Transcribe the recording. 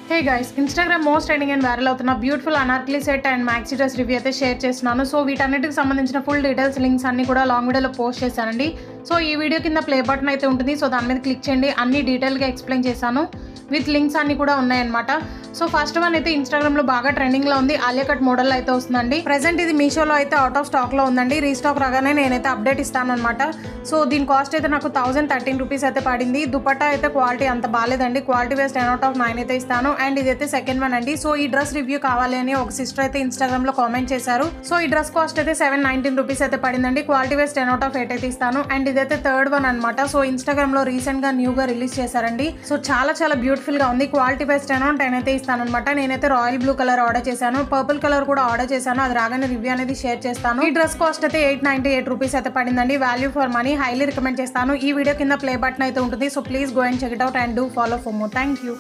Hey guys, Instagram most trending and viral అవుతున్న beautiful Anarkali set and maxi dress review అయితే share చేస్తున్నాను. So వీటన్నిటికి సంబంధించిన ఫుల్ డీటెయిల్స్ లింక్స్ అన్ని కూడా లాంగ్ వీడియోలో పోస్ట్ చేశానండి. సో ఈ వీడియో కింద ప్లే బటన్ అయితే ఉంటుంది. సో దాని మీద క్లిక్ చేయండి. అన్ని డీటెయిల్గా ఎక్స్ప్లెయిన్ చేశాను. విత్ లింక్స్ అన్ని కూడా ఉన్నాయన్నమాట. సో ఫస్ట్ వన్ అయితే ఇన్స్టాగ్రామ్ లో బాగా ట్రెండింగ్ లో ఉంది. ఆలియా కట్ మోడల్ అయితే వస్తుందండి. ప్రెసెంట్ ఇది మీషోలో అయితే అవుట్ ఆఫ్ స్టాక్ లో ఉందండి. రీస్టాక్ రాగానే నేనైతే అప్డేట్ ఇస్తాను అనమాట. సో దీని కాస్ట్ అయితే నాకు 1013 రూపీస్ అయితే పడింది. దుపట్టా అయితే క్వాలిటీ అంత బాగాలేదండి. క్వాలిటీ వైస్ 10/9 అయితే ఇస్తాను. అండ్ ఇదైతే సెకండ్ వన్ అండి. సో ఈ డ్రెస్ రివ్యూ కావాలి అని ఒక సిస్టర్ అయితే ఇన్స్టాగ్రామ్ లో కామెంట్ చేశారు. సో ఈ డ్రెస్ కాస్ట్ అయితే 719 రూపీస్ అయితే పడిందండి. క్వాలిటీ వైస్ 10/8 అయితే ఇస్తాను. అండ్ ఇదైతే థర్డ్ వన్ అనమాట. సో ఇన్స్టాగ్రామ్ లో రీసెంట్ గా న్యూగా రిలీజ్ చేశారండి. సో చాలా బ్యూటిఫుల్ గా ఉంది. క్వాలిటీ వైస్ 10/10 అయితే ఇస్తాను అనమాట. నేనైతే రాయల్ బ్లూ కలర్ ఆర్డర్ చేశాను. పర్పుల్ కలర్ కూడా ఆర్డర్ చేశాను. అది రాగానే రివ్యూ అనేది షేర్ చేస్తాను. ఈ డ్రెస్ కాస్ట్ అయితే 898 రూపీస్ అయితే పడిందండి. Value for money, highly recommend చేస్తాను. ఈ వీడియో కింద ప్లే బటన్ అయితే ఉంటుంది. So please go and check it out and do follow for more. Thank you.